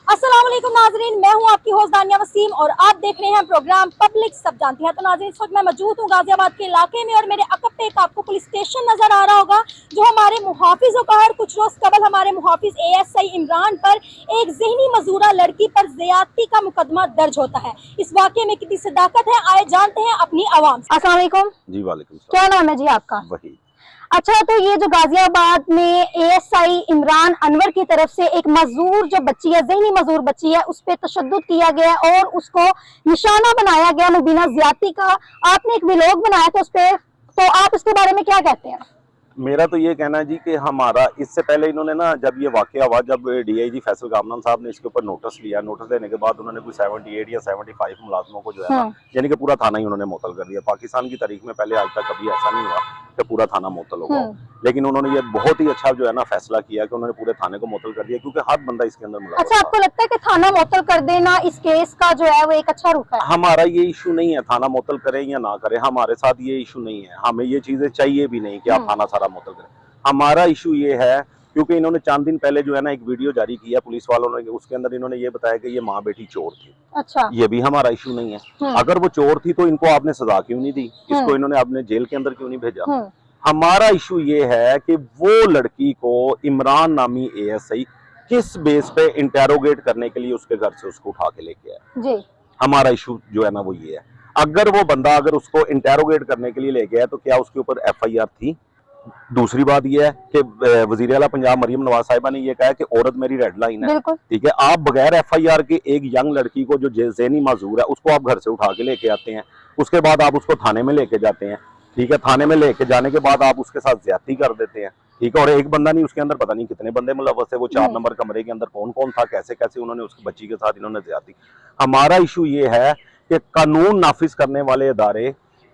अस्सलाम वालेकुम नाजरीन, मैं हूं आपकी होस्ट दानिया वसीम और आप देख रहे हैं प्रोग्राम पब्लिक सब जानती है। तो नाजरीन, इस वक्त मैं मौजूद हूं गाजियाबाद के इलाके में और मेरे अकब पे एक आपको पुलिस स्टेशन नजर आ रहा होगा जो हमारे मुहाफिजों का है। कुछ रोज कबल हमारे मुहाफिज ASI इमरान पर एक ज़हनी मजूरा लड़की पर ज्यादती का मुकदमा दर्ज होता है। इस वाक़े में कितनी सदाकत है, आए जानते हैं अपनी आवाम से। अस्सलाम वालेकुम जी वालेकुम सलाम। क्या नाम है जी आपका? वही। अच्छा, तो ये जो गाजियाबाद में ASI इमरान अनवर की तरफ से एक मजूर जो बच्ची है, ज़हनी मजूर बच्ची है, उस पर तशद्दुद किया गया और उसको निशाना बनाया गया मुबीना ज्यादती का। आपने एक व्लॉग बनाया था उस पर, तो आप उसके बारे में क्या कहते हैं? मेरा तो ये कहना है जी कि हमारा इससे पहले इन्होंने ना, जब ये वाकया हुआ, जब DIG फैसल कामरान साहब ने इसके ऊपर नोटिस लिया, नोटिस लेने के बाद उन्होंने कोई 78 या 75 मुलाजमों को जो है ना, यानी कि पूरा थाना ही उन्होंने मुअत्तल कर दिया। पाकिस्तान की तारीख में पहले आज तक कभी ऐसा नहीं हुआ कि पूरा थाना मुअत्तल होगा, लेकिन उन्होंने ये बहुत ही अच्छा जो है ना फैसला किया कि उन्होंने पूरे थाने को मुअत्तल कर दिया, क्योंकि हर बंदा इसके अंदर मुलव्वस। अच्छा, आपको लगता है कि थाना मुअत्तल कर देना इस केस का जो है वो एक अच्छा रुख है? हमारा ये इशू नहीं है थाना मुअत्तल करें या ना करें, हमारे साथ ये इशू नहीं है, हमें ये चीजें चाहिए भी नहीं कि आप थाना सारा मुअत्तल करें। हमारा इशू ये है क्योंकि इन्होंने चंद दिन पहले जो है ना एक वीडियो जारी किया पुलिस वालों ने, उसके अंदर इन्होंने ये बताया कि ये माँ बेटी चोर थी। अच्छा, ये भी हमारा इशू नहीं है। अगर वो चोर थी तो इनको आपने सजा क्यों नहीं दी, इसको इन्होंने आपने जेल के अंदर क्यों नहीं भेजा? हमारा इशू ये है कि वो लड़की को इमरान नामी ASI किस बेस पे इंटेरोगेट करने के लिए उसके घर से उसको उठा के लेके आया जी। हमारा इशू जो है ना वो ये है, अगर वो बंदा अगर उसको इंटेरोगेट करने के लिए लेके आया तो क्या उसके ऊपर FIR थी? दूसरी बात यह है कि वजीर आला पंजाब मरियम नवाज साहिबा ने यह कहा कि औरत मेरी रेड लाइन है, ठीक है। आप बगैर FIR के एक यंग लड़की को जो ज़हनी माजूर है उसको आप घर से उठा के लेके आते हैं, उसके बाद आप उसको थाने में लेके जाते हैं, ठीक है। थाने में लेके जाने के बाद आप उसके साथ ज्यादती कर देते हैं, ठीक है। और एक बंदा नहीं, उसके अंदर पता नहीं कितने बंदे मुलव्वस है, वो 4 नंबर कमरे के अंदर कौन कौन था, कैसे कैसे उन्होंने उसकी बच्ची के साथ इन्होंने ज्यादती। हमारा इशू ये है कि कानून नाफिज करने वाले इदारे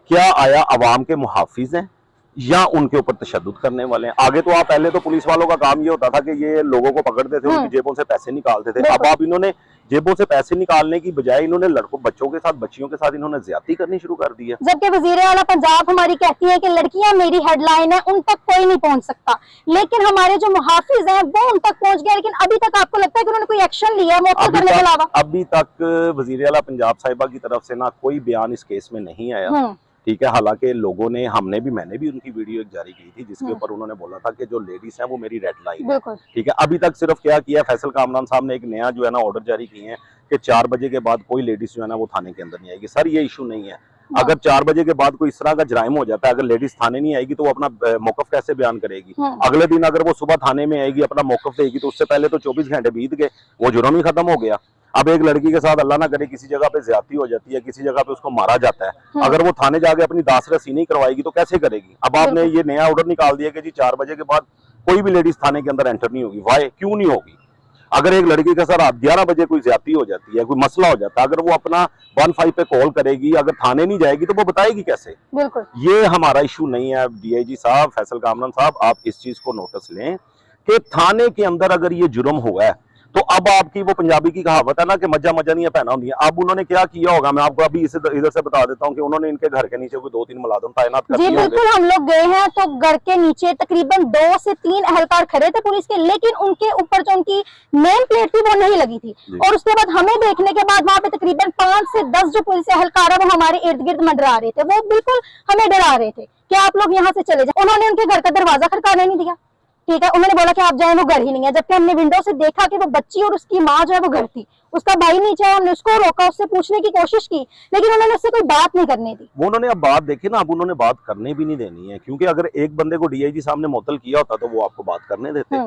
क्या आया अवाम के मुहाफिज हैं या उनके ऊपर तशद्दुद करने वाले हैं? आगे तो आप पहले तो पुलिस वालों का काम ये होता था कि ये लोगों को पकड़ते थे, उनकी जेबों से पैसे निकालते थे। अब आप इन्होंने जेबों से पैसे निकालने की बजाय इन्होंने लड़कों बच्चों के साथ बच्चियों के साथ इन्होंने ज्यादती करनी शुरू कर दी है। जबकि वजीर आला पंजाब हमारी कहती है कि लड़कियां मेरी हेडलाइन है, उन तक कोई नहीं पहुंच सकता, लेकिन हमारे जो मुहाफिज हैं वो उन तक पहुंच गए। लेकिन अभी तक आपको लगता है कि उन्होंने कोई एक्शन लिया मुअत्तल करने के अलावा? अभी तक वजीर आला पंजाब साहिबा की तरफ से ना कोई बयान इस केस में नहीं आया, ठीक है। हालांकि लोगों ने, मैंने भी उनकी वीडियो एक जारी की थी जिसके ऊपर उन्होंने बोला था कि जो लेडीज हैं वो मेरी रेड लाइन है, ठीक है। अभी तक सिर्फ क्या किया, फैसल कामरान साहब ने एक नया जो है ना ऑर्डर जारी किए हैं कि 4 बजे के बाद कोई लेडीज जो है ना वो थाने के अंदर नहीं आएगी। सर ये इशू नहीं है, अगर 4 बजे के बाद कोई इस तरह का जराइम हो जाता है, अगर लेडीज थाने नहीं आएगी तो वो अपना मौकफ कैसे बयान करेगी? अगले दिन अगर वो सुबह थाने में आएगी, अपना मौकफ देगी, तो उससे पहले तो 24 घंटे बीत गए, वो जुर्म ही खत्म हो गया। अब एक लड़की के साथ अल्लाह ना करे किसी जगह पे ज्यादती हो जाती है, किसी जगह पे उसको मारा जाता है, अगर वो थाने जाके अपनी दासरसी नहीं करवाएगी तो कैसे करेगी? अब आपने ये नया ऑर्डर निकाल दिया कि जी 4 बजे के बाद कोई भी लेडीज थाने के अंदर एंटर नहीं होगी। वाई, क्यों नहीं होगी? अगर एक लड़की के साथ रात 11 बजे कोई ज्यादती हो जाती है, कोई मसला हो जाता है, अगर वो अपना 15 पे कॉल करेगी, अगर थाने नहीं जाएगी तो वो बताएगी कैसे? बिल्कुल, ये हमारा इशू नहीं है। DIG साहब, फैसल कामरान साहब, आप इस चीज को नोटिस लें कि थाने के अंदर अगर ये जुर्म हुआ है तो अब आपकी वो पंजाबी की कहावत है ना कि मज्जा मज्जा नहीं पहना होती है। अब उन्होंने क्या किया होगा, मैं आपको अभी इधर से बता देता हूँ कि उन्होंने इनके घर के नीचे कोई 2-3 मुलाजिम तैनात कर दिए। जी बिल्कुल, हम लोग गए हैं तो घर के नीचे तकरीबन 2 से 3 एहलकार खड़े थे पुलिस के, लेकिन उनके ऊपर जो उनकी नेम प्लेट थी वो नहीं लगी थी। और उसके बाद हमें देखने के बाद वहाँ पे तकरीबन 5 से 10 जो पुलिस एहलकार है वो हमारे इर्द गिर्द मंडरा रहे थे, वो बिल्कुल हमें डरा रहे थे कि आप लोग यहाँ से चले जाए। उन्होंने उनके घर का दरवाजा खड़काने नहीं दिया, ठीक है। उन्होंने बोला कि आप जाएं, वो घर ही नहीं है, जबकि हमने विंडो से देखा कि वो बच्ची और उसकी माँ जो है वो घर थी, उसका भाई नीचे है। हमने उसको रोका, उससे पूछने की कोशिश की, लेकिन उन्होंने उससे कोई बात नहीं करने दी। वो उन्होंने अब बात देखी ना, अब उन्होंने बात करने भी नहीं देनी है, क्योंकि अगर एक बंदे को DIG साहब ने मुअत्तल किया होता तो वो आपको बात करने देते।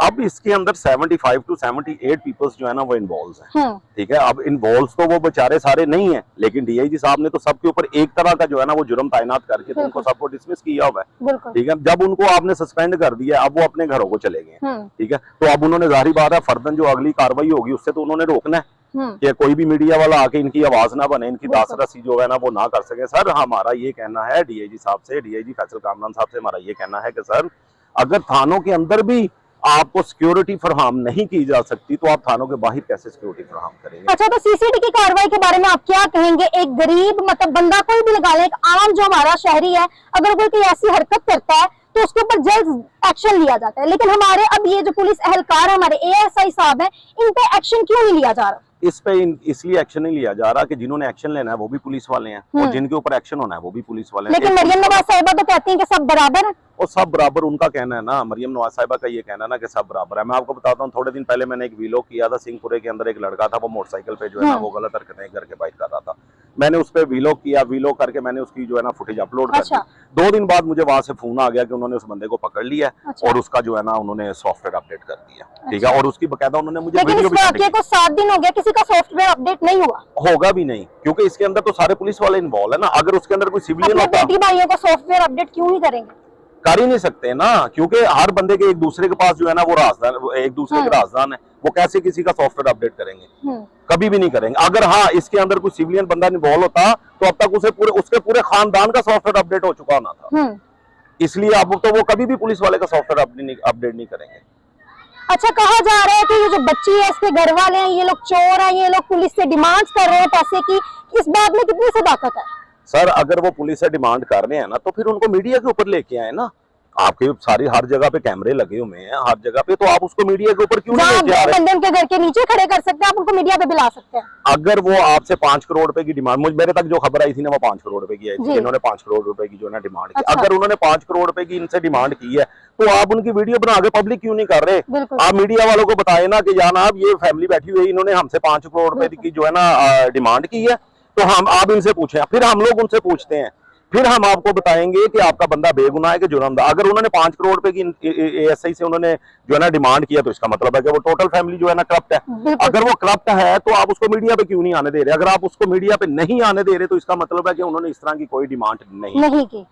अब इसके अंदर 75 to 78 पीपल्स जो है ना वो इन्वॉल्व हैं, ठीक है। अब इन्वॉल्व तो वो बेचारे सारे नहीं है, लेकिन DIG साहब ने तो सबके ऊपर एक तरह का जो है ना वो जुर्म तैनात करके तो उनको सबको डिसमिस किया हुआ है, ठीक है। जब उनको आपने सस्पेंड कर दिया, अब वो अपने घरों को चले गए, ठीक है। तो अब उन्होंने जाहिर बात है फर्दन जो अगली कार्रवाई होगी उससे तो उन्होंने रोकना है कि कोई भी मीडिया वाला आके इनकी आवाज ना बने, इनकी दासरसी जो है ना वो ना कर सके। सर हमारा ये कहना है DIG साहब से, DIG फैसल कामरान साहब से हमारा ये कहना है कि सर अगर थानों के अंदर भी आपको सिक्योरिटी फराहम नहीं की जा सकती तो आप थानों के बाहर कैसे सिक्योरिटी फराहम करेंगे? अच्छा, तो CCD की कार्रवाई के बारे में आप क्या कहेंगे? एक गरीब मतलब बंदा कोई भी लगा ले, एक आम जो हमारा शहरी है, अगर कोई ऐसी हरकत करता है तो उसके ऊपर जल्द एक्शन लिया जाता है। लेकिन हमारे अब ये जो पुलिस एहलकार हमारे एएसआई साहब हैं, इन पे एक्शन क्यों नहीं लिया जा रहा? इस पे इसलिए एक्शन नहीं लिया जा रहा कि जिन्होंने एक्शन लेना है वो भी पुलिस वाले हैं और जिनके ऊपर एक्शन होना है वो भी पुलिस वाले हैं। लेकिन मरियम नवाज साहिबा तो कहती हैं कि सब बराबर है। और सब बराबर उनका कहना है ना, मरियम नवाज साहिबा का ये कहना है ना कि सब बराबर है। मैं आपको बताता हूँ, थोड़े दिन पहले मैंने एक वीलॉग किया था, सिंहपुरे के अंदर एक लड़का था, वो मोटरसाइकिल पे जो है ना वो गलत हरकतें करके बाइक कर रहा था। मैंने उस पर वीलॉग किया, वीलॉग करके मैंने उसकी जो है ना फुटेज अपलोड कर दी। 2 दिन बाद मुझे वहां से फोन आ गया कि उन्होंने उस बंदे को पकड़ लिया और उसका जो है ना उन्होंने सॉफ्टवेयर अपडेट कर दिया, ठीक है। और उसकी बकायदा उन्होंने मुझे वीडियो भी वाकये को 7 दिन हो गया, किसी का सॉफ्टवेयर अपडेट नहीं हुआ, होगा भी नहीं, क्योंकि इसके अंदर तो सारे पुलिस वाले इन्वॉल्व है ना। अगर उसके अंदर कोई सिविलियन होता, बेटी भाइयों का सॉफ्टवेयर अपडेट क्यों नहीं करेंगे? कर ही नहीं सकते ना, क्योंकि हर बंदे के एक दूसरे के पास जो है ना वो राजदान, एक दूसरे के राजदान है, वो कैसे किसी का सॉफ्टवेयर अपडेट करेंगे? कभी भी नहीं करेंगे। अगर हाँ इसके अंदर कोई सिविलियन बंदा इन्वॉल्व होता तो अब तक उसके पूरे खानदान का सॉफ्टवेयर अपडेट हो चुका होना था। इसलिए अब तो वो कभी भी पुलिस वाले का सॉफ्टवेयर अपडेट नहीं करेंगे। अच्छा, कहा जा रहा है कि ये जो बच्ची है इसके घर वाले हैं, ये लोग चोर हैं, ये लोग पुलिस से डिमांड कर रहे हैं पैसे की, इस बात में कितनी सदाकत है? सर अगर वो पुलिस से डिमांड कर रहे हैं ना तो फिर उनको मीडिया के ऊपर लेके आए ना। आपके सारी हर जगह पे कैमरे लगे हुए हैं, हर जगह पे, तो आप उसको मीडिया के ऊपर क्यों नहीं लेके आ रहे? बंदे उनके घर के नीचे खड़े कर सकते हैं, आप उनको मीडिया पे बुला सकते हैं। अगर वो आपसे 5 करोड़ रुपए की डिमांड, मेरे तक जो खबर आई थी ना वो 5 करोड़ रुपए की आई थी, इन्होंने 5 करोड़ रुपए की जो है ना डिमांड की। अगर उन्होंने 5 करोड़ रुपए की इनसे डिमांड की है तो आप उनकी वीडियो बना के पब्लिक क्यों नहीं कर रहे? आप मीडिया वालों को बताए ना कि जनाब ये फैमिली बैठी हुई है, इन्होंने हमसे 5 करोड़ रुपए की जो है ना डिमांड की है, तो आप इनसे पूछें। फिर हम लोग उनसे पूछते हैं, फिर हम आपको बताएंगे कि आपका बंदा बेगुनाह है कि जुर्मदा। अगर उन्होंने 5 करोड़ रुपए की एएसआई से उन्होंने जो है ना डिमांड किया तो इसका मतलब है कि वो टोटल फैमिली जो है ना करप्ट है। अगर वो करप्ट है तो आप उसको मीडिया पे क्यों नहीं आने दे रहे? अगर आप उसको मीडिया पे नहीं आने दे रहे तो इसका मतलब है कि उन्होंने इस तरह की कोई डिमांड नहीं की।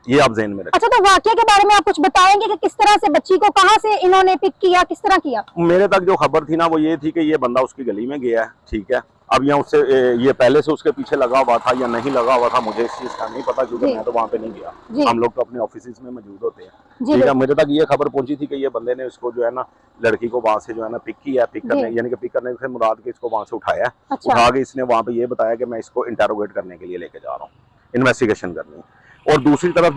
ये आप ज़हन में रखें। अच्छा, तो वाकये के बारे में आप कुछ बताएंगे कि किस तरह से बच्ची को कहां से इन्होंने पिक किया, किस तरह किया? मेरे तक जो खबर थी ना वो ये थी कि ये बंदा उसकी गली में गया है, ठीक है। अब यहाँ उससे ये पहले से उसके पीछे लगा हुआ था या नहीं लगा हुआ था, मुझे इस चीज का नहीं पता, क्योंकि मैं तो वहाँ पे नहीं गया। हम लोग तो अपने ऑफिस में मौजूद होते हैं, ठीक है। मेरे तक ये खबर पहुंची थी कि ये बंदे ने उसको जो है ना लड़की को वहां से जो है ना पिक किया, पिक करने यानी कि पिक करने से मुराद के इसको वहां से उठाया। उठा के इसने वहां पे ये बताया कि मैं इसको इंटेरोगेट करने के लिए लेके जा रहा हूँ, इन्वेस्टिगेशन करनी। और दूसरी तरफ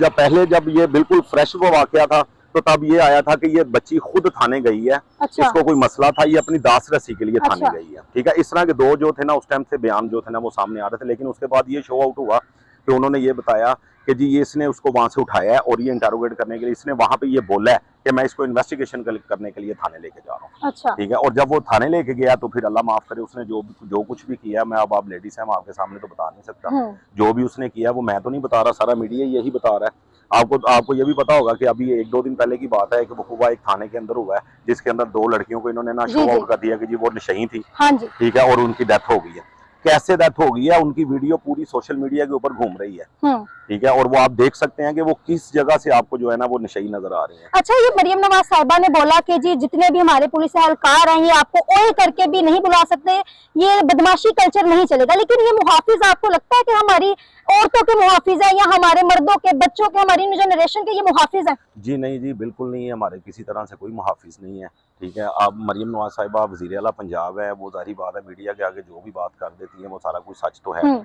जब ये बिल्कुल फ्रेश वो वाकया था तो तब ये आया था कि ये बच्ची खुद थाने गई है। इसको कोई मसला था, ये अपनी दास रसी के लिए थाने गई है, ठीक है। इस तरह के 2 जो थे ना उस टाइम से बयान जो थे ना वो सामने आ रहे थे। लेकिन उसके बाद ये शो आउट हुआ कि उन्होंने ये बताया कि जी ये इसने उसको वहां से उठाया है और ये इंटेरोगेट करने के लिए इसने वहां पे ये बोला है कि मैं इसको इन्वेस्टिगेशन करने के लिए थाने लेके जा रहा हूँ, ठीक है। और जब वो थाने लेके गया तो फिर अल्लाह माफ करे उसने जो कुछ भी किया, मैं अब आप लेडीज हैं, मैं आपके सामने तो बता नहीं सकता। जो भी उसने किया वो मैं तो नहीं बता रहा, सारा मीडिया यही बता रहा है। आपको ये भी पता होगा कि अभी 1-2 दिन पहले की बात है कि वकूवा एक थाने के अंदर हुआ है जिसके अंदर 2 लड़कियों को इन्होंने ना शो आउट कर दिया कि जी वो नशई थी, ठीक है, और उनकी डेथ हो गई है। कैसे डेथ हो गई है, उनकी वीडियो पूरी सोशल मीडिया के ऊपर घूम रही है, ठीक है। और वो आप देख सकते हैं कि वो किस जगह से आपको जो है ना वो नशई नजर आ रही है। अच्छा, ये मरियम नवाज साहिबा ने बोला कि जी जितने भी हमारे पुलिस एहलकार हैं ये आपको ओए करके भी नहीं बुला सकते, ये बदमाशी कल्चर नहीं चलेगा। लेकिन ये मुहाफिज आपको लगता है कि हमारी औरतों के मुहाफिज है या हमारे मर्दों के, बच्चों के, हमारी जनरेशन के ये मुहाफिज है? जी नहीं जी, बिल्कुल नहीं है, हमारे किसी तरह से कोई मुहाफिज नहीं है, ठीक है। अब मरियम नवाज साहिबा वज़ीर आला पंजाब है, वो जाहिर बात है मीडिया के आगे जो भी बात कर देती है वो सारा कुछ सच तो है,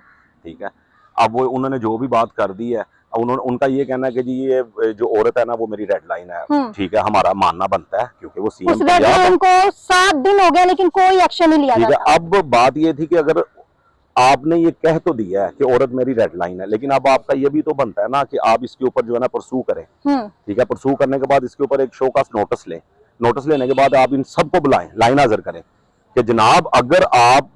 ठीक है। अब वो उन्होंने जो भी बात कर दी है, उनका ये कहना है कि जी ये जो औरत है ना वो मेरी रेड लाइन है, ठीक है, हमारा मानना बनता है क्योंकि वो सीएम उनको 7 दिन हो गया लेकिन कोई एक्शन नहीं लिया जाता। अब बात ये थी कि अगर आपने ये कह तो दिया है कि औरत मेरी रेड लाइन है, लेकिन अब आपका ये भी तो बनता है ना कि आप इसके ऊपर जो है ना परसू करें, ठीक है। परसू करने के बाद इसके ऊपर एक शो का नोटिस लें, नोटिस लेने के बाद आप इन सबको बुलाएं, लाइन हाजिर करें कि जनाब अगर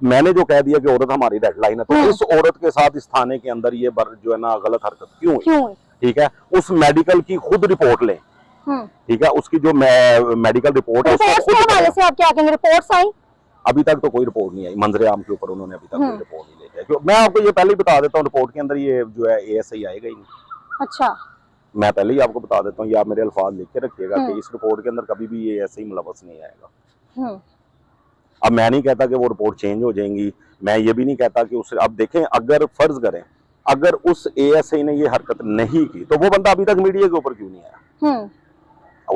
मैंने जो कह दिया कि औरत हमारी रेड लाइन है तो इस औरत के साथ इस थाने के अंदर ये जो है ना गलत हरकत क्यों हुई, ठीक है। उस मेडिकल की खुद रिपोर्ट लें, ठीक है, उसकी जो मेडिकल रिपोर्ट है से आप क्या कहेंगे? रिपोर्ट्स आई? अभी तक तो कोई रिपोर्ट नहीं आई, मंजरे आम के ऊपर उन्होंने अभी तक कोई रिपोर्ट नहीं लेके आई। मैं आपको ये पहले ही बता देता हूँ, रिपोर्ट के अंदर ये जो है एएसआई आएगा ही नहीं। अच्छा, मैं पहले ही आपको बता देता हूँ, ये आप मेरे अल्फाज लिख के रखिएगा कि इस रिपोर्ट के अंदर कभी भी ये एएसआई मुलव्वस नहीं आएगा। अब मैं नहीं कहता कि वो रिपोर्ट चेंज हो जाएंगी, मैं ये भी नहीं कहता कि उससे, अब देखें अगर फर्ज करें अगर उस एएसआई ने ये हरकत नहीं की तो वो बंदा अभी तक मीडिया के ऊपर क्यों नहीं आया?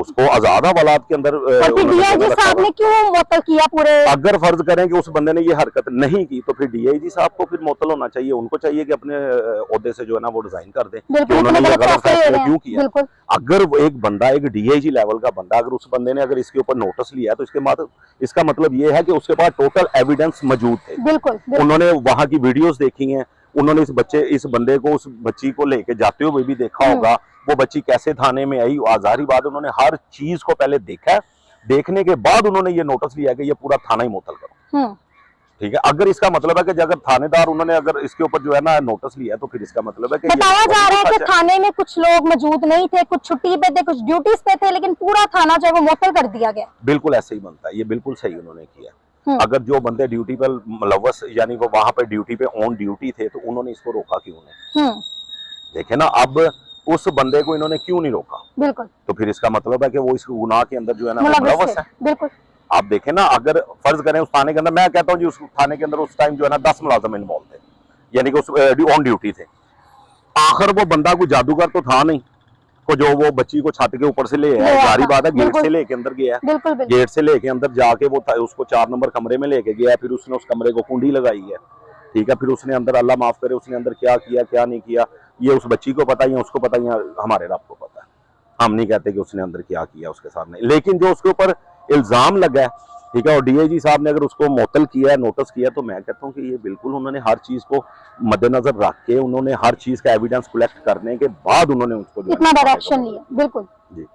उसको आजाद हवालात के अंदर डीआईजी साहब ने क्यों मुअत्तल किया पूरे? अगर फर्ज करें कि उस बंदे ने ये हरकत नहीं की तो फिर डीआईजी साहब को फिर मुअत्तल होना चाहिए। उनको चाहिए कि अपने ओहदे से जो है ना वो रिजाइन कर दें। उन्होंने ये गलत फैसला क्यों किया? अगर वो एक बंदा, एक डीआईजी लेवल का बंदा, अगर उस बंदे ने अगर इसके ऊपर नोटिस लिया तो इसके बाद इसका मतलब ये है कि उसके पास टोटल एविडेंस मौजूद थे। बिल्कुल। उन्होंने वहां की वीडियोस देखी हैं, उन्होंने इस बंदे को, उस बच्ची को लेके जाते हुए भी देखा होगा, वो बच्ची कैसे थाने में आई। आजारी बात, उन्होंने हर चीज को पहले देखा, देखने के बाद उन्होंने ये नोटिस लिया कि ये पूरा थाना ही मुअत्तल करो। ठीक है, अगर इसका मतलब है कि अगर थानेदार उन्होंने अगर इसके ऊपर जो है ना नोटिस लिया तो फिर इसका मतलब है कि बताया जा रहा है कि थाने में कुछ लोग मौजूद नहीं थे, कुछ छुट्टी पे थे, कुछ ड्यूटीज पे थे, लेकिन पूरा थाना जो है वो मुअत्तल कर दिया गया। बिल्कुल ऐसे ही बनता है, ये बिल्कुल सही उन्होंने किया। अगर जो बंदे ड्यूटी पर मुलव्वस, यानी वो वहां पर ड्यूटी पे ऑन ड्यूटी थे, तो उन्होंने इसको रोका क्यों नहीं? देखे ना, अब उस बंदे को इन्होंने क्यों नहीं रोका? बिल्कुल। तो फिर इसका मतलब है कि वो इस गुनाह के अंदर जो है ना मुलव्वस है। बिल्कुल। आप देखें ना, अगर फर्ज करें उस थाने के अंदर, मैं कहता हूँ जी उस थाने के अंदर उस टाइम जो है ना 10 मुलाजिम इन्वॉल्व थे, यानी कि उस ऑन ड्यूटी थे। आखिर वो बंदा कोई जादूगर तो था नहीं को जो वो बच्ची को छत के ऊपर से ले आया। सारी बात है, गेट से लेके अंदर गया, गेट से लेके अंदर जाके वो उसको 4 नंबर कमरे में लेके गया, फिर उसने उस कमरे को कुंडी लगाई है। ठीक है, फिर उसने अंदर, अल्लाह माफ करे, उसने अंदर क्या किया क्या नहीं किया ये उस बच्ची को पता, या उसको पता, या हमारे रब को पता है। हम नहीं कहते कि उसने अंदर क्या किया उसके सामने, लेकिन जो उसके ऊपर इल्जाम लगा है, ठीक है, और डीआईजी साहब ने अगर उसको मुअत्तल किया है, नोटिस किया, तो मैं कहता हूँ कि ये बिल्कुल उन्होंने हर चीज को मद्देनजर रख के, उन्होंने हर चीज का एविडेंस कलेक्ट करने के बाद उन्होंने उसको इतना बड़ा एक्शन लिया। बिल्कुल जी।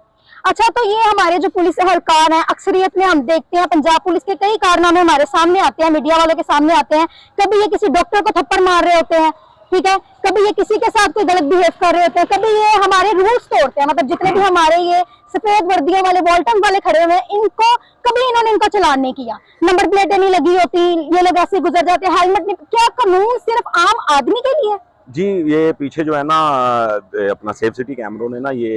अच्छा, तो ये हमारे जो पुलिस एहलकार हैं, अक्सरियत में हम देखते हैं पंजाब पुलिस के कई कारनामे हमारे सामने आते हैं, मीडिया वालों के सामने आते हैं। कभी ये किसी डॉक्टर को थप्पड़ मार रहे होते हैं, ठीक है, कभी ये किसी के साथ कोई गलत बिहेव कर रहे होते हैं, कभी ये हमारे रूल्स तोड़ते हैं। मतलब जितने भी हमारे ये सफेद वर्दियों वाले, वॉल्टन वाले खड़े हुए हैं, इनको कभी इन्होंने इनका चलान नहीं किया, नंबर प्लेटें नहीं लगी होती, ये लोग ऐसे गुजर जाते हैं, हेलमेट नहीं। क्या कानून सिर्फ आम आदमी के लिए? जी, ये पीछे जो है ना अपना सेफ सिटी कैमरों ने ना ये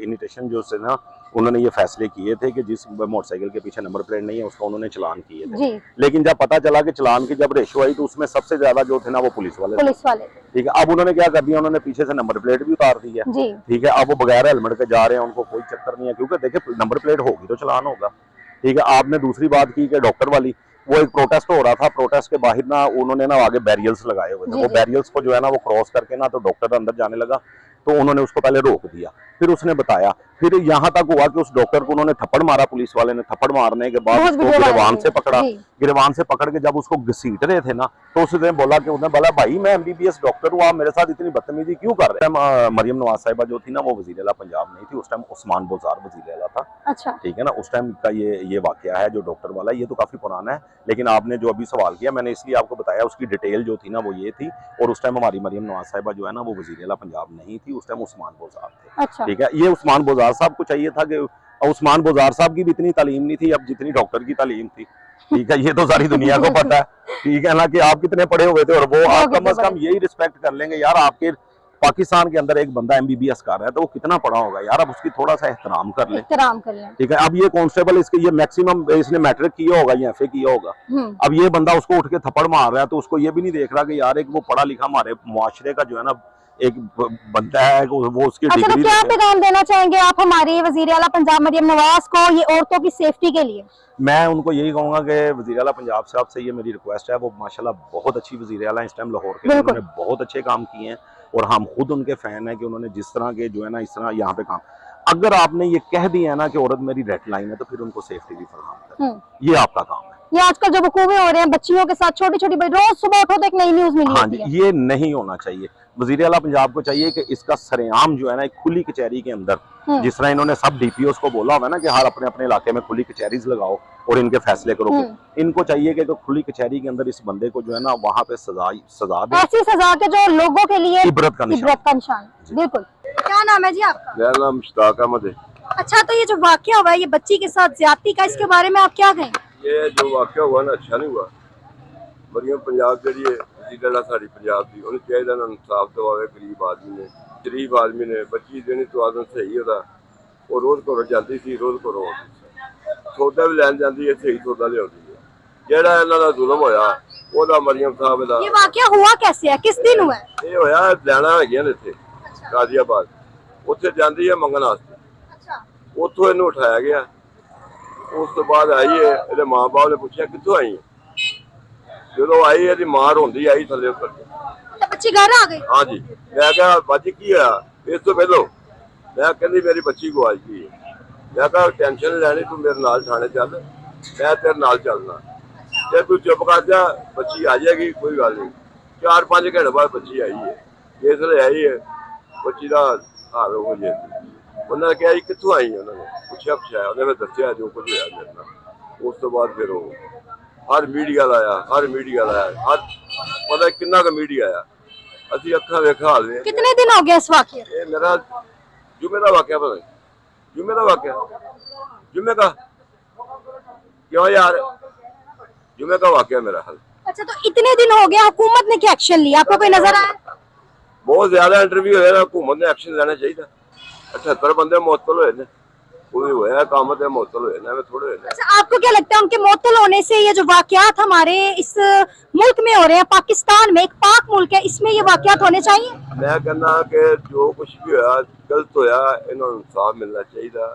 इनिटेशन जो से ना उन्होंने ये फैसले किए थे कि जिस मोटरसाइकिल के पीछे नंबर प्लेट नहीं है उसका उन्होंने चलान किए थे। लेकिन जब पता चला कि चलान की जब रेशो आई तो उसमें सबसे ज्यादा जो थे ना वो पुलिस वाले। ठीक है, अब उन्होंने क्या कर दिया, उन्होंने पीछे से नंबर प्लेट भी उतार दी है। ठीक है, अब वो बगैर हेलमेट के जा रहे हैं, उनको कोई चक्कर नहीं है, क्योंकि देखिए नंबर प्लेट होगी तो चलान होगा। ठीक है, आपने दूसरी बात की कि डॉक्टर वाली, वो एक प्रोटेस्ट हो रहा था, प्रोटेस्ट के बाहर ना उन्होंने ना आगे बैरियर्स लगाए हुए थे, वो बैरियर्स को जो है ना वो क्रॉस करके ना तो डॉक्टर अंदर जाने लगा, तो उन्होंने उसको पहले रोक दिया, फिर उसने बताया, फिर यहाँ तक हुआ कि उस डॉक्टर को उन्होंने थप्पड़ मारा, पुलिस वाले ने थप्पड़ मारने के बाद उसको गिरवान से पकड़ा, गिरवान से पकड़ के जब उसको घसीट रहे थे ना तो उसने बोला कि उन्हें बोला भाई मैं एमबीबीएस डॉक्टर हूँ, आप मेरे साथ इतनी बदतमीजी क्यों कर रहे हैं? मरियम नवाज साहिबा जो थी ना वो वजीर आला पंजाब नहीं थी उस टाइम, उस्मान बोजार वजीर आला था। अच्छा, ठीक है ना, उस टाइम का ये वाकया है जो डॉक्टर वाला, ये तो काफी पुराना है, लेकिन आपने जो अभी सवाल किया मैंने इसलिए आपको बताया, उसकी डिटेल जो थी ना वो ये थी, और उस टाइम हमारी मरियम नवाज साहिबा जो है ना वो वजीर आला पंजाब नहीं थी, उस टाइम उस्मान बोजार थे। अच्छा, ठीक है, ये उस्मान बोजार साहब को चाहिए था कि उस्मान बोजार साहब की भी इतनी तालीम नहीं थी अब जितनी डॉक्टर की तालीम थी। ठीक है, ये तो सारी दुनिया को पता है। ठीक है ना, कि आप कितने पढ़े हुए थे, और वो आप कम से कम यही रिस्पेक्ट कर लेंगे यार, आपके पाकिस्तान के अंदर एक बंदा एमबीबीएस कर रहा है तो वो कितना पढ़ा होगा यार, अब उसकी थोड़ा सा एहतराम कर लें। ठीक है, अब ये कांस्टेबल इसके ये मैक्सिमम इसने मैट्रिक किया होगा या एफए किया होगा, अब ये बंदा उसको उठ के थप्पड़ मार रहा है तो उसको ये भी नहीं देख रहा कि यार एक वो पढ़ा लिखा हमारे मुआशरे का जो है ना एक बनता है वो उसकी डिग्री। तो क्या पैगाम देना चाहेंगे आप हमारी वजीर आला पंजाब मरियम नवाज को ये औरतों की सेफ्टी के लिए? मैं उनको यही कहूंगा कि वजीर आला पंजाब साहब से ये मेरी रिक्वेस्ट है, वो माशाल्लाह बहुत अच्छी वजीर आला इस टाइम लाहौर के, उन्होंने बहुत अच्छे काम किए हैं और हम खुद उनके फैन हैं कि उन्होंने जिस तरह के जो है ना इस तरह यहाँ पे काम, अगर आपने ये कह दिया ना कि औरत मेरी रेड लाइन है तो फिर उनको सेफ्टी भी फराहम करें, ये आपका काम है। ये आजकल जो वकूवे हो रहे हैं बच्चियों के साथ, छोटी छोटी रोज सुबह उठो तो एक नई न्यूज मिली होती है। ये नहीं होना चाहिए। वजीर आला पंजाब को चाहिए कि इसका सरेआम जो है ना एक खुली कचहरी के अंदर, जिस तरह इन्होंने सब डीपीओ को बोला हुआ है ना कि हर अपने अपने इलाके में खुली कचहरीज लगाओ और इनके फैसले करो, इनको चाहिए कि खुली कचहरी के अंदर इस बंदे को जो है ना वहाँ पे सजा दे, ऐसी सजा के जो लोगों के लिए इबरत का निशान। बिल्कुल। क्या नाम है जी आपका? मेरा नाम मुश्ताक अहमद है। अच्छा, तो ये जो वाकया हुआ है ये बच्ची के साथ ज्यादती का, इसके बारे में आप क्या कहें? ये जो वाकया हुआ ना अच्छा नहीं हुआ। मरियम पंजाब जी वजीर साड़ी पंजाब की उन्हें चाहिए ना इंसाफ दवावे, गरीब आदमी ने, शरीफ आदमी ने, बच्ची देनी तो आदम सही होता, वो रोज घरों जाती थी, रोज घरों सौदा भी लैन जाती है, सही सौदा लियाती है। जेड़ा इन्हां दा जुल्म होया ओदा मरियम साहब दा, ये वाकया हुआ कैसे है, किस दिन हुआ है? ये होया लैना हैगियां ने इत्थे गाजियाबाद, उत्थे जांदी है मंगण वास्ते। ਉੱਥੋਂ ਇਹਨੂੰ ਉਠਾਇਆ ਗਿਆ। ਉਸ ਤੋਂ ਬਾਅਦ ਆਈ ਹੈ, ਇਹਦੇ ਮਾਂ-ਬਾਪ ਨੇ ਪੁੱਛਿਆ ਕਿੱਥੋਂ ਆਈ ਹੈ। ਜਦੋਂ ਆਈ ਇਹਦੀ ਮਾਂ ਰੋਂਦੀ ਆਈ ਥੱਲੇ ਉੱਤਰ ਕੇ। तो बच्ची घर आ गई। हाँ जी, मैं क्या बाजी की है इस तो पहलो मैं कहती मेरी बच्ची को आज की है। मैं कहा टेंशन नहीं लैनी, तू मेरे नाल थाने चल, मैं तेरे नाल चलना, जे तू चुप कर जा बच्ची आ जाएगी, कोई गल नहीं। 4-5 घंटे बाद बच्ची आई है, जिसले आई है बच्ची का हाल हो गया। उन्होंने कहा जी कितों आई, उन्होंने पूछा पुछाया, उन्हें दसिया जो कुछ होया मेरे नाल। उस तो बाद फिर वो हर मीडिया लाया, हर पता किन्ना का मीडिया आया, ਅਸੀਂ ਅੱਖਾਂ ਵੇਖਾ ਹਾਲ ਵੇਖ। कितने दिन हो गए इस वाकये? ਇਹ ਮੇਰਾ जुमे का वाकया, पता नहीं जुमे का वाकया, जुमे का क्यों यार, जुमे का वाकया मेरा हाल। अच्छा, तो इतने दिन हो गए, हुकूमत ने क्या एक्शन लिया, आपको कोई नजर आया? बहुत ज्यादा इंटरव्यू होया, हुकूमत ने एक्शन लेना चाहिए। 78 बंदे मुअत्तल होए ने, कोई होया काम ते मुअत्तल होए ने, थोड़े होए ने। अच्छा, आपको क्या लगता है उनके मुअत्तल होने से ये जो वाकयात हमारे इस मुल्क में हो रहे हैं, पाकिस्तान में एक पाक मुल्क है, इसमें ये वाकयात होने चाहिए? मैं कहना कि जो कुछ भी होया गलत होया, इन्होंने इंसाफ मिलना चाहिए।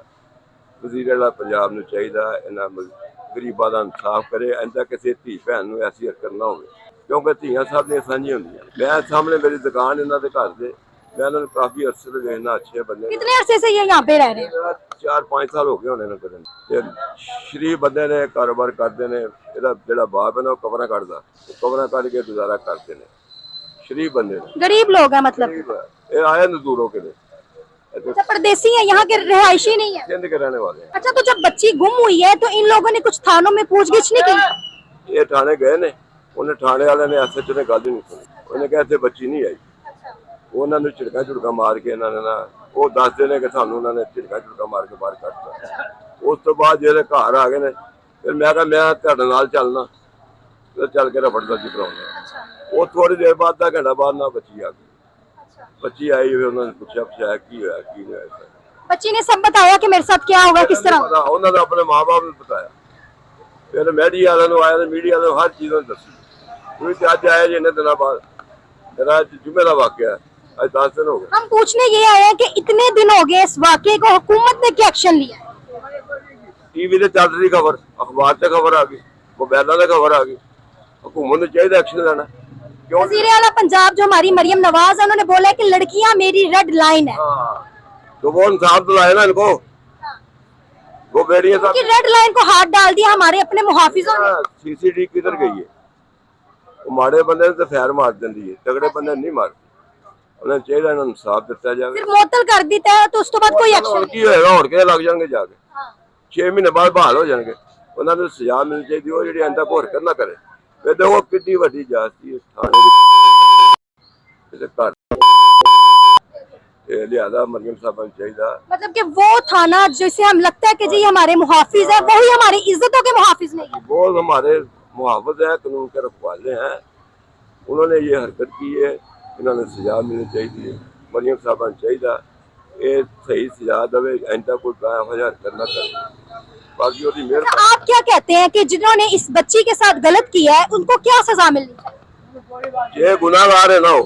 वज़ीर आला पंजाब नूं चाहिए इन्हां गरीबां दा इंसाफ करे, इंदा किसी धी भैन नूं ऐसी हरकत ना होवे, क्योंकि धीआं सब दियां सांझियां हुंदियां। मैं सामने मेरी दुकान इन्हां दे घर दे, मैं इन्हां नूं काफी अरसे तो देखना, अच्छे बंदे। कितने अरसे से ये यहाँ पे रह रहे हैं? 4-5 साल हो गए होने ना कदे। ते शरीफ बंदे ने, कारोबार करते ने, इहदा जिहड़ा बाप है ना कबरां कढदा, कबरां कढ के गुजारा करते ने, शरीफ बंदे ने, गरीब लोग हैं मतलब। ये आए मजदूरों के लिए, अच्छा, परदेसी है, यहाँ के रिहायशी नहीं है। सिंध के रहने वाले हैं। अच्छा, तो जब बच्ची गुम हुई है तो इन लोगों ने कुछ थानों में पूछगिछ नहीं की? ये थाने गए ने, उन्हें थाने वाले ने SHO ने गल ही नहीं सुनी, उन्हें कहा इत्थे बच्ची नहीं आई। उन्होंने झिड़का झुड़का मार के इन्होंने ना वो दसते ने कि सानू उन्होंने झिड़का झुड़का मार के बाहर कटता। उस तो बाद जो घर आ गए ने, फिर मैं कहा मैं तुहाडे नाल चलना, फिर चल के रफड़दर्जी कराउंगा। वो थोड़ी देर बाद, आधा घंटा बाद ना बच्ची आ गई। बच्ची आई हुई, उन्होंने पूछा पुछाया की होया की नहीं होया। बच्ची ने सब बताया कि मेरे साथ क्या होगा, किस तरह होगा? उन्होंने अपने माँ बाप ने बताया, फिर मीडिया वालों आया, मीडिया वालों हर चीज़ दसी। अज आया जी इन्हें दिनों बाद, मेरा जुमे का वाकया है, आज 10 दिन हो गए। हम पूछने ये आए हैं कि इतने दिन हो गए इस वाकये को, हुकूमत ने क्या एक्शन लिया? टीवी से चल रही खबर, अखबार से खबर आ गई, मोबाइलों से खबर आ गई, हुकूमत ने चाहिए एक्शन लेना। क्यों? वज़ीर आला पंजाब जो हमारी मरियम नवाज है, उन्होंने बोला है कि लड़कियां मेरी रेड लाइन है। तो वो इंसाफ दिलाए ना इनको, वो बेड़ियां कि रेड लाइन को हाथ डाल दिया हमारे अपने मुहाफिजों ने। CCTV किधर गई है? वो माड़े बंदे तो फैर मार देंदी है, तगड़े बंदे नहीं मारती। उन्हें चाहिए इंसाफ दिता जाए। फिर मुअत्तल कर देता है तो उस तो बाद कोई एक्शन की होएगा, होड़ के लग जाएंगे जाके, 6 महीने बाद बहाल हो जाएंगे। उन्होंने सजा मिलनी चाहिए, वो जी इंदा होरकत ना करे। फिर देखो कितनी वड्डी जाती है थाने लिहाजा मरियम साहब चाहिए, मतलब कि वो थाना जिसे हम लगता है कि जी हमारे मुहाफिज है, वही हमारी इज्जतों के मुहाफिज नहीं है। वो हमारे मुहाफिज हैं, कानून के रखवाले हैं। उन्होंने ये हरकत की है, इन्होंने सजा मिलनी चाहिए। मरियम साहब चाहिए ये सही सजा दे, इंदा कोई हरकत ना करे। बाकी ओदी मेहरबानी। आप क्या कहते हैं कि जिन्होंने इस बच्ची के साथ गलत किया है उनको क्या सजा मिलनी चाहिए? ये गुनाहगार है ना हो,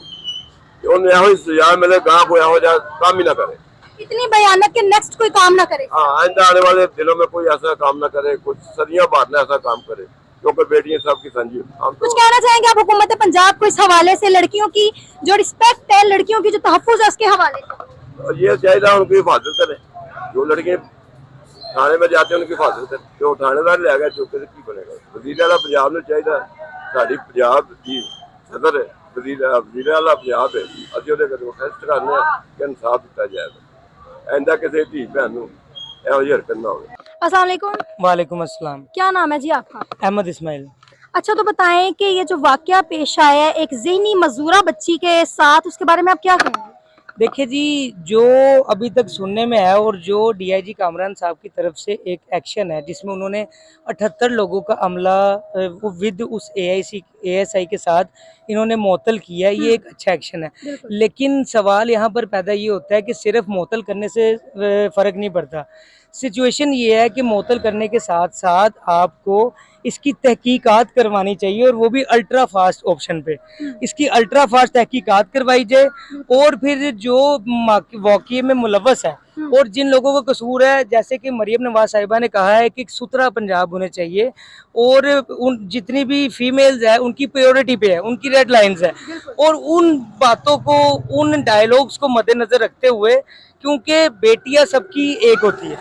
उन्हें यही सजा मिले, गांव को यहो जा काम ही ना करे। इतनी भयानक कि नेक्स्ट कोई काम ना करे। हाँ, आइंदा आने वाले दिनों में कोई ऐसा काम ना करे, कुछ सदियों बाद ना ऐसा काम करे, क्योंकि बेटियां सबकी संजी। हम कुछ कहना चाहेंगे आप हुकूमत पंजाब को इस हवाले से, लड़कियों की जो रिस्पेक्ट है, लड़कियों की जो तहफ्फुज़ है, उसके हवाले से? ये चाहिए उनकी हिफाजत करें। जो लड़के थाने में जाते हैं उनकी हिफाजत करें। जो थानेदार ले गया चौके से की बनेगा? वज़ीर आला पंजाब ने चाहिए, साड़ी पंजाब की सदर है, वज़ीर आला पंजाब है, असं वो रिक्वेस्ट करने कि इंसाफ दिता जाएगा, इंदा किसी धी भैन नूं इहो जी हरकत ना हो। अस्सलाम वालेकुम। वालेकुम अस्सलाम। क्या नाम है जी आपका? अहमद इस्माइल। अच्छा, तो बताएं कि ये जो वाकया पेश आया है एक ज़हनी मजूरा बच्ची के साथ, उसके बारे में आप क्या कहेंगे? देखिए जी, जो अभी तक सुनने में है और जो DIG कामरान साहब की तरफ से एक एक्शन है जिसमें उन्होंने 78 लोगों का अमला वो विद उस ASI के साथ इन्होंने मुअत्तल किया है, ये एक अच्छा एक्शन है। लेकिन सवाल यहाँ पर पैदा ये होता है कि सिर्फ मुअत्तल करने से फ़र्क नहीं पड़ता। सिचुएशन ये है कि मुअत्तल करने के साथ साथ आपको इसकी तहकीकात करवानी चाहिए, और वो भी अल्ट्रा फास्ट ऑप्शन पे। इसकी अल्ट्रा फास्ट तहकीकात करवाई जाए, और फिर जो वाकये में मुलव्वस है और जिन लोगों को कसूर है, जैसे कि मरियम नवाज साहिबा ने कहा है कि सुथरा पंजाब होने चाहिए, और उन जितनी भी फीमेल्स है उनकी प्रायोरिटी पे है, उनकी रेड लाइंस है, और उन बातों को, उन डायलॉग्स को मद्देनजर रखते हुए, क्योंकि बेटियां सबकी एक होती है,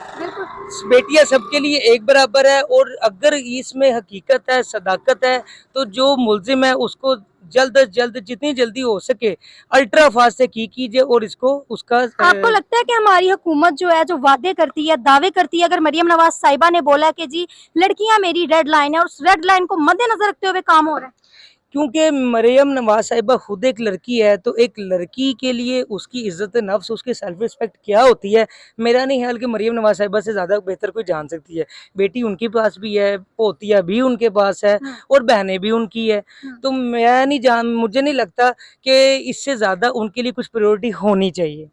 बेटियां सबके लिए एक बराबर है, और अगर इसमें हकीकत है, सदाकत है, तो जो मुल्जिम है उसको जल्द से जल्द, जितनी जल्दी हो सके, अल्ट्रा फास्ट से की कीजिए, और इसको उसका आपको लगता है कि हमारी हुकूमत जो है, जो वादे करती है, दावे करती है, अगर मरियम नवाज साहिबा ने बोला कि जी लड़कियां मेरी रेड लाइन है, और उस रेड लाइन को मद्देनजर रखते हुए काम हो रहा है? क्योंकि मरियम नवाज साहिबा खुद एक लड़की है, तो एक लड़की के लिए उसकी इज्जत नफ्स, उसकी सेल्फ रिस्पेक्ट क्या होती है, मेरा नहीं ख्याल कि मरियम नवाज साहिबा से ज़्यादा बेहतर कोई जान सकती है। बेटी उनके पास भी है, पोतिया भी उनके पास है, और बहनें भी उनकी है, तो मुझे नहीं लगता कि इससे ज़्यादा उनके लिए कुछ प्रायोरिटी होनी चाहिए।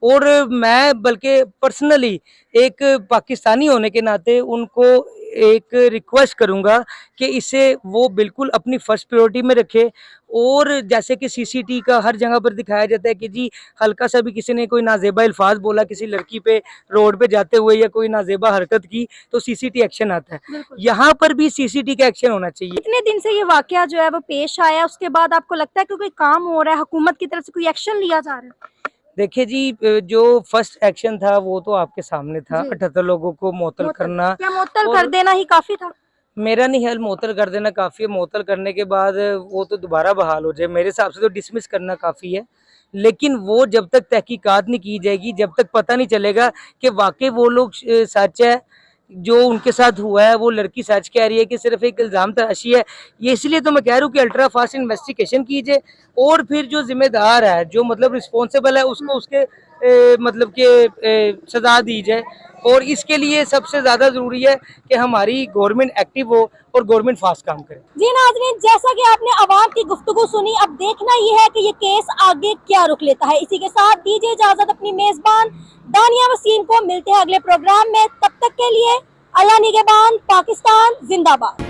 और मैं बल्कि पर्सनली एक पाकिस्तानी होने के नाते उनको एक रिक्वेस्ट करूंगा कि इसे वो बिल्कुल अपनी फर्स्ट प्रायोरिटी में रखे, और जैसे कि सीसीटीवी का हर जगह पर दिखाया जाता है कि जी हल्का सा भी किसी ने कोई नाजेबा अल्फाज बोला किसी लड़की पे रोड पे जाते हुए, या कोई नाजेबा हरकत की, तो सीसीटीवी एक्शन आता है। यहाँ पर भी सीसीटीवी का एक्शन होना चाहिए। कितने दिन से ये वाकया जो है वो पेश आया, उसके बाद आपको लगता है कि कोई काम हो रहा है, हुकूमत की तरफ से कोई एक्शन लिया जा रहा है? देखिए जी, जो फर्स्ट एक्शन था वो तो आपके सामने था, 78 लोगों को मुअत्तल करना। क्या मुअत्तल कर देना ही काफी था? मेरा नहीं ख्याल मुअत्तल कर देना काफ़ी है। मुअत्तल करने के बाद वो तो दोबारा बहाल हो जाए, मेरे हिसाब से तो डिसमिस करना काफ़ी है। लेकिन वो जब तक तहकीकात नहीं की जाएगी, जब तक पता नहीं चलेगा कि वाकई वो लोग सच है, जो उनके साथ हुआ है, वो लड़की सच कह रही है कि सिर्फ एक इल्ज़ाम तराशी है, ये इसलिए तो मैं कह रहा हूँ कि अल्ट्रा फास्ट इन्वेस्टिगेशन कीजिए, और फिर जो जिम्मेदार है, जो मतलब रिस्पॉन्सिबल है, उसको उसके मतलब के सज़ा दी जाए। और इसके लिए सबसे ज़्यादा ज़रूरी है कि हमारी गवर्नमेंट एक्टिव हो और गवर्नमेंट फास्ट काम करे। जी नाज़रीन, जैसा कि आपने आवाम की गुफ्तगू सुनी, अब देखना ये है कि ये केस आगे क्या रुख लेता है। इसी के साथ दीजिए इजाजत अपनी मेजबान दानिया वसीम को। मिलते हैं अगले प्रोग्राम में, तब तक के लिए अल्लाह निगहबान। पाकिस्तान जिंदाबाद।